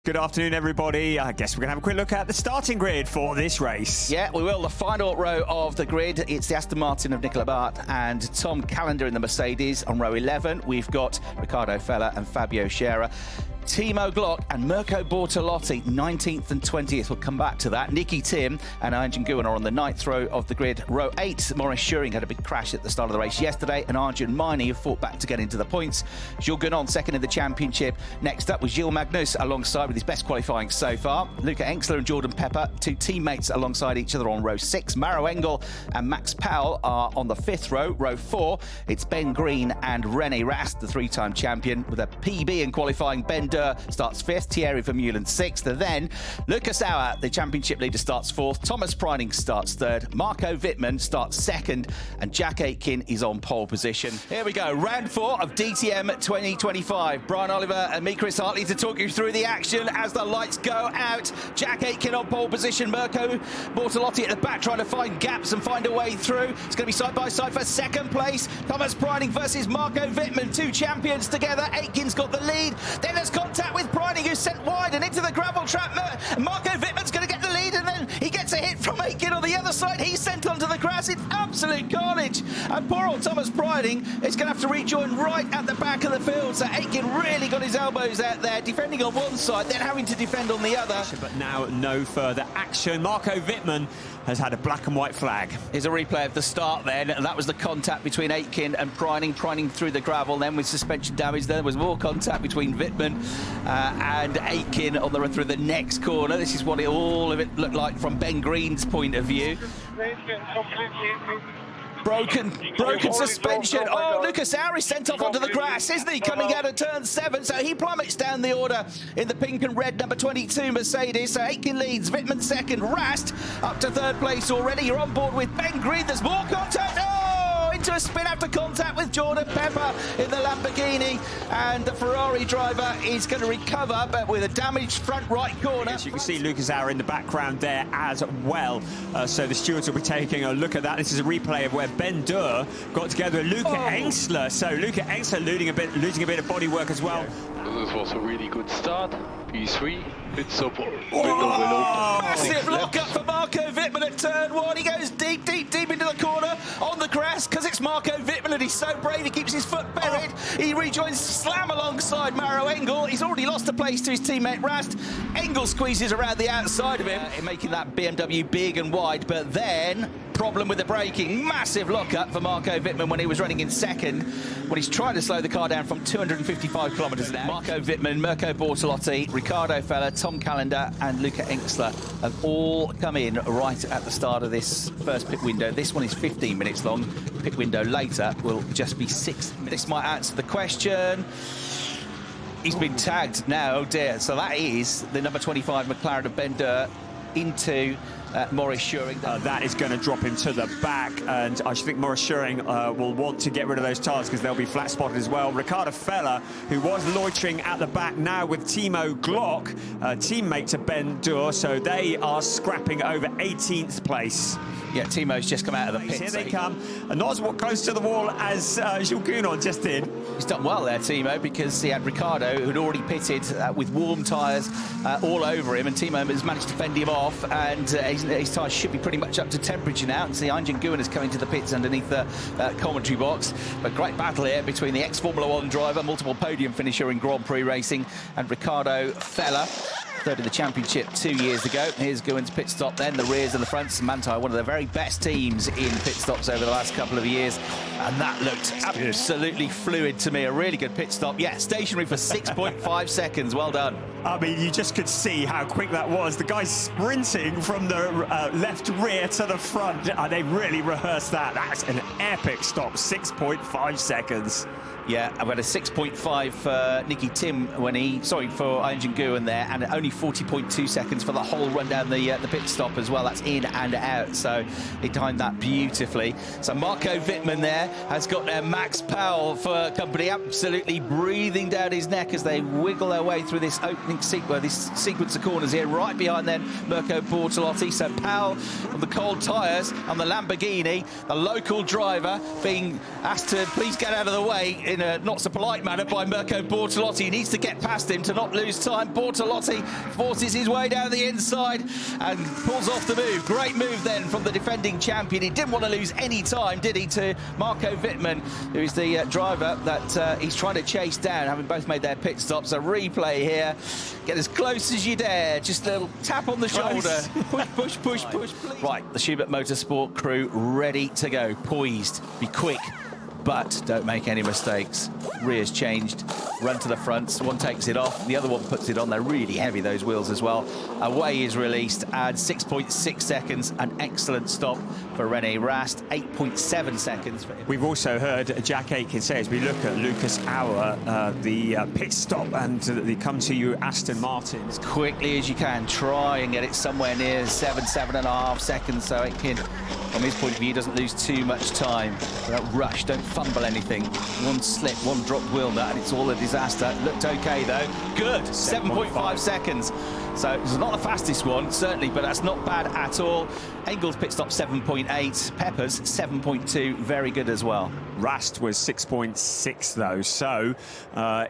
Good afternoon, everybody. I guess we're going to have a quick look at the starting grid for this race. Yeah, we will. The final row of the grid, it's the Aston Martin of Nicola Bart and Tom Callender in the Mercedes. On row 11, we've got Riccardo Feller and Fabio Scherer. Timo Glock and Mirko Bortolotti, 19th and 20th. We'll come back to that. Nicky Tim and Aitken are on the 9th row of the grid. Row 8, Maurice Schuring had a big crash at the start of the race yesterday, and Arjun Maini have fought back to get into the points. Jules Gunon, second in the championship. Next up was Gilles Magnus alongside with his best qualifying so far. Luca Engstler and Jordan Pepper, two teammates alongside each other on row 6. Maro Engel and Max Powell are on the 5th row. Row 4, it's Ben Green and René Rast, the three-time champion, with a PB in qualifying. Ben Durr starts 5th, Thierry Vermeulen 6th. Then Lucas Auer, the championship leader, starts 4th. Thomas Preining starts 3rd. Marco Wittmann starts 2nd. And Jack Aitken is on pole position. Here we go, round 4 of DTM 2025. Brian Oliver and me, Chris Hartley, to talk you through the action as the lights go out. Jack Aitken on pole position. Mirko Bortolotti at the back trying to find gaps and find a way through. It's going to be side by side for second place. Thomas Preining versus Marco Wittmann, two champions together. Aitken's got the lead. Then there's contact with Preining, who's sent wide and into the gravel trap. Marco Wittmann's going to get the lead, and then he gets a hit from Aitken on the other side. He's sent onto the grass. It's absolute carnage. And poor old Thomas Preining is going to have to rejoin right at the back of the field. So Aitken really got his elbows out there, defending on one side, then having to defend on the other. But now no further action. Marco Wittmann has had a black and white flag. Here's a replay of the start then, and that was the contact between Aitken and Preining. Preining through the gravel, then with suspension damage. There was more contact between Wittmann and Aitken on the through the next corner. This is what all of it looked like from Ben Green's point of view. Broken suspension. Oh, Lucas Auer is sent off onto the grass, isn't he? Coming out of turn 7, so he plummets down the order in the pink and red number 22 Mercedes. So Aitken leads, Wittmann second, Rast up to 3rd place already. You're on board with Ben Green. There's more contact. Oh, into a spin after contact with Jordan Pepper in the Lamborghini, and the Ferrari driver is going to recover, but with a damaged front right corner. Yes, you can see Lucas Auer in the background there as well. So the stewards will be taking a look at that. This is a replay of where Ben Durr got together with Luca Engstler. So Luca Engstler losing a bit of body work as well. This was a really good start. P3, pit stop. Massive lock-up for Marco Wittmann at turn 1. He goes deep into the corner on the grass because it's Marco Wittmann and he's so brave he keeps his foot buried. He rejoins slam alongside Maro Engel. He's already lost a place to his teammate Rast. Engel squeezes around the outside of him, making that BMW big and wide, but then problem with the braking. Massive lock-up for Marco Wittmann when he was running in second, when he's trying to slow the car down from 255 kilometres an hour. Marco Wittmann, Mirko Bortolotti, Riccardo Feller, Tom Callender and Luca Engstler have all come in right at the start of this first pit window. This one is 15 minutes long. Pit window later will just be 6 minutes. This might answer the question. He's been tagged now, oh dear. So that is the number 25 McLaren of Ben Durr into Maurice Schuring. That is going to drop him to the back, and I think Maurice Schuring will want to get rid of those tyres because they'll be flat spotted as well. Riccardo Feller, who was loitering at the back, now with Timo Glock, teammate to Ben Durr, so they are scrapping over 18th place. Yeah, Timo's just come out of the pit. Here they come. And not as close to the wall as Jules Gunon just did. He's done well there, Timo, because he had Riccardo, who'd already pitted with warm tyres all over him, and Timo has managed to fend him off, and his tyres should be pretty much up to temperature now. And see, Aitken is coming to the pits underneath the commentary box. But great battle here between the ex-Formula 1 driver, multiple podium finisher in Grand Prix racing, and Riccardo Feller. Third in the championship 2 years ago. Here's Guin's pit stop then, the rears and the fronts. Manthey, one of the very best teams in pit stops over the last couple of years. And that looked absolutely fluid to me. A really good pit stop. Yeah, stationary for 6.5 seconds. Well done. I mean, you just could see how quick that was. The guy's sprinting from the left rear to the front. They really rehearsed that. That's an epic stop, 6.5 seconds. Yeah, I've got a 6.5 for Nicky Tim for Aitken there, and only 40.2 seconds for the whole run down the pit stop as well. That's in and out, so he timed that beautifully. So Marco Wittmann there has got Max Powell for company, absolutely breathing down his neck as they wiggle their way through this opening this sequence of corners here. Right behind then, Mirko Bortolotti. So Powell on the cold tyres on the Lamborghini, the local driver being asked to please get out of the way. in a not so polite manner by Mirko Bortolotti. He needs to get past him to not lose time. Bortolotti forces his way down the inside and pulls off the move. Great move then from the defending champion. He didn't want to lose any time, did he, to Marco Wittmann, who is the driver that he's trying to chase down, having both made their pit stops. A replay here. Get as close as you dare. Just a little tap on the shoulder. Push, push, push, push, please. Right, the Schubert Motorsport crew ready to go. Poised. Be quick, but don't make any mistakes. Rear's changed. Run to the front. One takes it off. The other one puts it on. They're really heavy, those wheels as well. Away is released. And 6.6 seconds. An excellent stop for René Rast. 8.7 seconds for him. We've also heard Jack Aitken say, as we look at Lucas Auer, the pit stop, and they come to you, Aston Martin. As quickly as you can, try and get it somewhere near 7.5 seconds, so Aitken, from his point of view, doesn't lose too much time. Don't rush, don't fumble anything. One slip, one dropped wheel nut, and it's all a disaster. Looked okay, though. Good, 7.5 seconds. So it's not the fastest one, certainly, but that's not bad at all. Engel's pit stop 7.8, Pepper's 7.2, very good as well. Rast was 6.6 though, so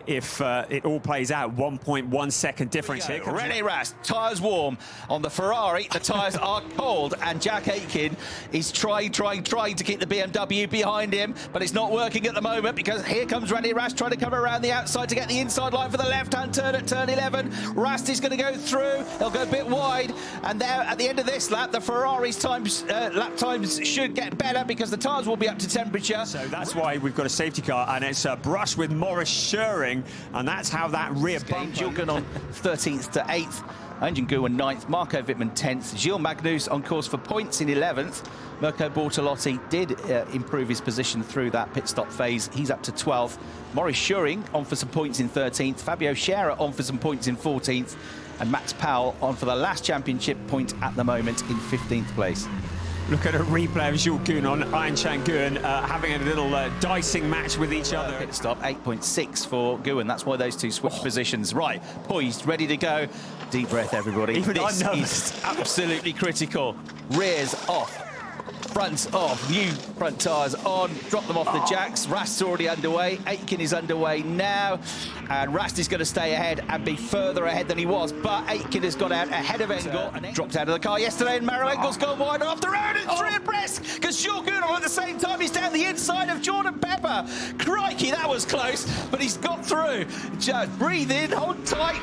if it all plays out, 1.1 second difference here. René Rast, tyres warm on the Ferrari, the tyres are cold, and Jack Aitken is trying to keep the BMW behind him, but it's not working at the moment because here comes René Rast trying to come around the outside to get the inside line for the left-hand turn at turn 11. Rast is going to go through, he'll go a bit wide, and there at the end of this lap, the Ferrari's lap times should get better because the tyres will be up to temperature. So that's why we've got a safety car, and it's a brush with Maurice Schöring, and that's how that rear bump. Jules on 13th to 8th, Engin Guwen 9th, Marco Wittmann 10th, Gilles Magnus on course for points in 11th. Mirko Bortolotti did improve his position through that pit stop phase. He's up to 12th. Maurice Schöring on for some points in 13th. Fabio Scherer on for some points in 14th. And Max Powell on for the last championship point at the moment in 15th place. Look at a replay of Jules Guwen, Aitken Guwen having a little dicing match with each other. Pit stop 8.6 for Guwen. That's why those two switch positions. Right, poised, ready to go. Deep breath, everybody. Even this is absolutely critical. Rears off. Fronts off, new front tyres on, drop them off the jacks. Rast's already underway, Aitken is underway now, and Rast is going to stay ahead and be further ahead than he was, but Aitken has got out ahead of Engel and dropped out of the car yesterday, and Maro Engel's gone wide off the road and three abreast, because Jules Guwen at the same time he's down the inside of Jordan Pepper. Crikey, that was close, but he's got through. Just breathe in, hold tight,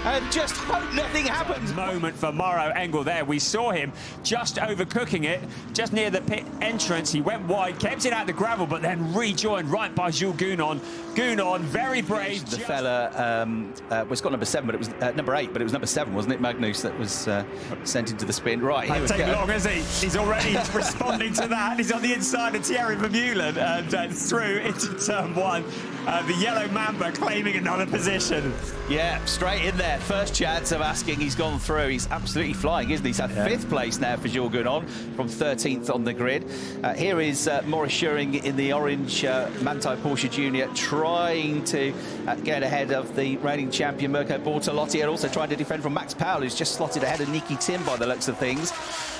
and just hope nothing happens. Moment for Maro Engel there. We saw him just overcooking it, just near the pit entrance. He went wide, kept it out the gravel, but then rejoined right by Jules Guwen. Guwen, very brave. The fella, well, it's got number 7, but it was number 8, but it was number 7, wasn't it, Magnus, that was sent into the spin. Right, here we take go. Long, is he? He's already responding to that. He's on the inside of Thierry Vermeulen and through into turn 1. The yellow Mamba claiming another position. Yeah, straight in there. First chance of asking, he's gone through. He's absolutely flying, isn't he? He's at 5th place now for Jules Guwen from 13th on the grid. Here is Maurice Schöring in the orange Manthey Porsche Junior, trying to get ahead of the reigning champion Mirko Bortolotti, and also trying to defend from Max Powell, who's just slotted ahead of Niki Tim by the looks of things.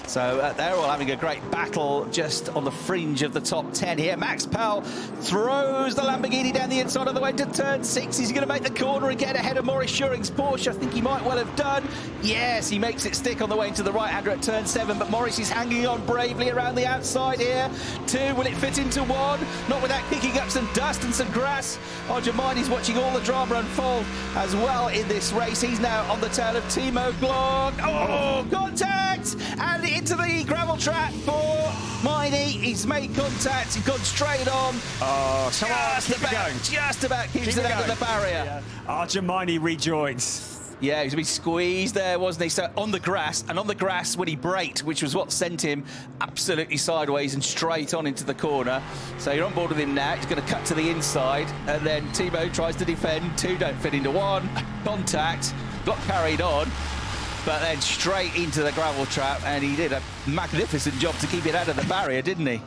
So they're all having a great battle just on the fringe of the top 10 here. Max Powell throws the Lamborghini down the inside on the way to turn 6. He's going to make the corner and get ahead of Maurice Schöring's Porsche. I think he might well have done. Yes, he makes it stick on the way into the right-hander at turn 7, but Maurice is hanging on bravely around the outside here. 2, will it fit into 1? Not without kicking up some dust and some grass. Germani's watching all the drama unfold as well in this race. He's now on the tail of Timo Glock. Oh, contact! And into the gravel trap for Miney. He's made contact. He's gone straight on. Oh, come on, keep it going. Just about keeps it out of the barrier. Germani rejoins. Yeah, he was a bit squeezed there, wasn't he? So on the grass, and on the grass when he braked, which was what sent him absolutely sideways and straight on into the corner. So you're on board with him now. He's going to cut to the inside, and then Timo tries to defend. 2 don't fit into 1. Contact. Glock carried on, but then straight into the gravel trap, and he did a magnificent job to keep it out of the barrier, didn't he?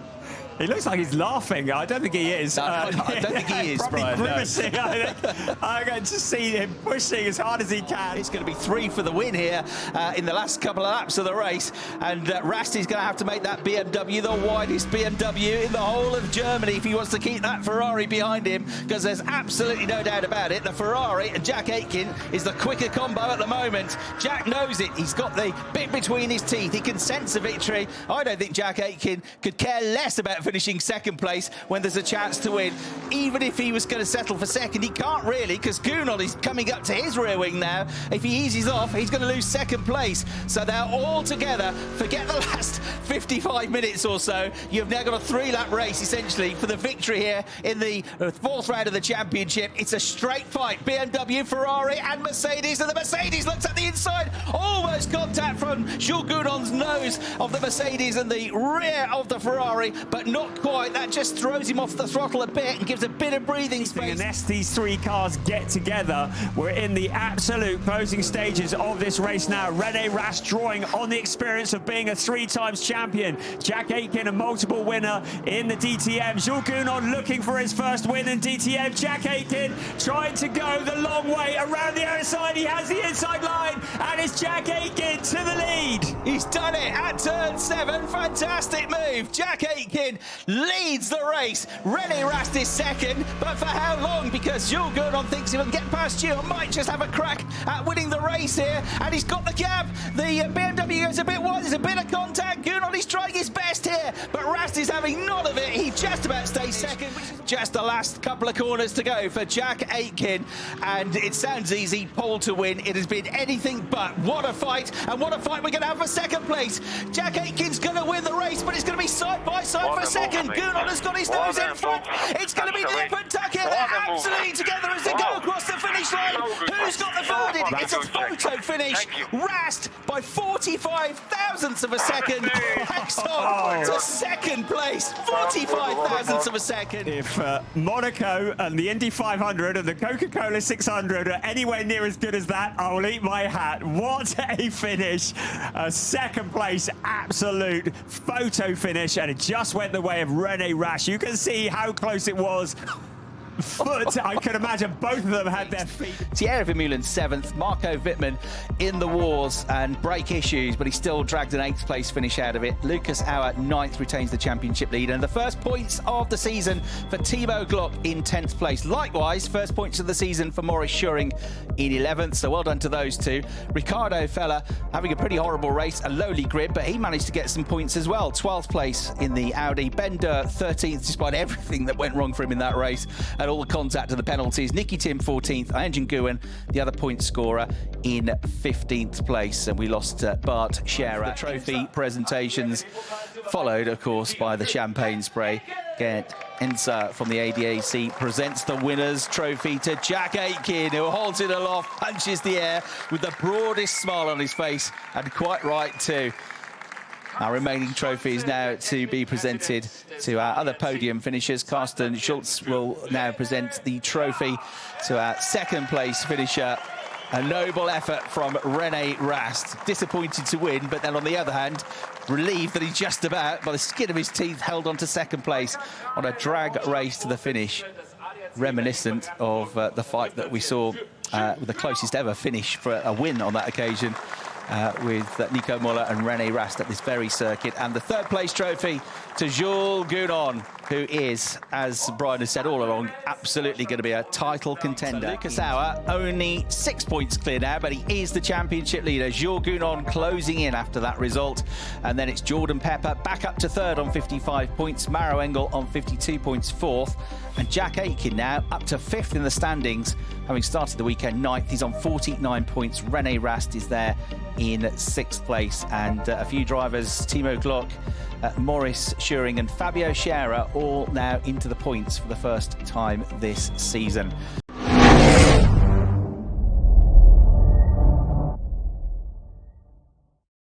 He looks like he's laughing. I don't think he is. No, I don't think he is, probably Brian. grimacing. No. I can just see him pushing as hard as he can. It's going to be 3 for the win here in the last couple of laps of the race. And Rasti's going to have to make that BMW the widest BMW in the whole of Germany if he wants to keep that Ferrari behind him, because there's absolutely no doubt about it. The Ferrari and Jack Aitken is the quicker combo at the moment. Jack knows it. He's got the bit between his teeth. He can sense a victory. I don't think Jack Aitken could care less about finishing second place when there's a chance to win. Even if he was going to settle for second, he can't really, because Gunod is coming up to his rear wing now. If he eases off, he's going to lose second place. So they're all together. Forget the last 55 minutes or so. You've now got a 3-lap race, essentially, for the victory here in the 4th round of the championship. It's a straight fight. BMW, Ferrari and Mercedes. And the Mercedes looks at the inside. Almost contact from Jules Gunod's nose of the Mercedes and the rear of the Ferrari, but not quite. That just throws him off the throttle a bit and gives a bit of breathing space. Unless these 3 cars get together, we're in the absolute closing stages of this race now. René Rast drawing on the experience of being a 3-times champion. Jack Aitken, a multiple winner in the DTM. Jules Gunod looking for his first win in DTM. Jack Aitken trying to go the long way around the outside. He has the inside line, and it's Jack Aitken to the lead. He's done it at turn 7. Fantastic move. Jack Aitken leads the race. René Rast is second, but for how long? Because Jules Gunod thinks he will get past you and might just have a crack at winning the race here, and he's got the gap. The BMW goes a bit wide. There's a bit of contact. Gunod is trying his best here, but Rast is having none of it. He just about stays second. Just the last couple of corners to go for Jack Aitken, and it sounds easy. Pole to win. It has been anything but. What a fight, and what a fight we're going to have for second place. Jack Aitken's going to win the race, but it's going to be side by side for second. Gunod has got his nose in front. It's going to be nip and tuck here. They're absolutely together as they go across the finish line. Who's got the verdict? It's a photo finish. Rast by 45 thousandths of a second hacks on to second place. 45 thousandths of a second. If Monaco and the Indy 500 and the Coca-Cola 600 are anywhere near as good as that, I will eat my hat. What a finish. Second place, absolute photo finish, and it just went the way of René Rast. You can see how close it was. Foot, I can imagine both of them had their feet. Thierry Vermeulen 7th, Marco Wittmann in the wars and brake issues, but he still dragged an 8th place finish out of it. Lucas Auer 9th retains the championship lead, and the first points of the season for Timo Glock in 10th place. Likewise, first points of the season for Maurice Schuring in 11th, so well done to those two. Ricardo Feller having a pretty horrible race, a lowly grid, but he managed to get some points as well. 12th place in the Audi. Ben Durr 13th, despite everything that went wrong for him in that race and all the contact and the penalties. Nicky Tim 14th, Engin Nguyen, the other point scorer, in 15th place. And we lost Bart Scherer. The trophy presentations followed, of course, by the champagne spray. Gert Enser from the ADAC presents the winner's trophy to Jack Aitken, who holds it aloft, punches the air with the broadest smile on his face, and quite right too. Our remaining trophy is now to be presented to our other podium finishers. Carsten Schultz will now present the trophy to our second place finisher. A noble effort from René Rast. Disappointed to win, but then on the other hand, relieved that he just about, by the skin of his teeth, held on to second place on a drag race to the finish. Reminiscent of the fight that we saw with the closest ever finish for a win on that occasion. With Nico Muller and René Rast at this very circuit. And the third place trophy to Jules Gunod, who is, as Brian has said all along, absolutely going to be a title contender. So Lucas Auer only 6 points clear now, but he is the championship leader. Jules Gunod closing in after that result. And then it's Jordan Pepper back up to third on 55 points. Maro Engel on 52 points, fourth. And Jack Aitken now up to fifth in the standings, having started the weekend ninth. He's on 49 points. René Rast is there in sixth place. And a few drivers, Timo Glock, Maurice Schuring and Fabio Scherer, all now into the points for the first time this season.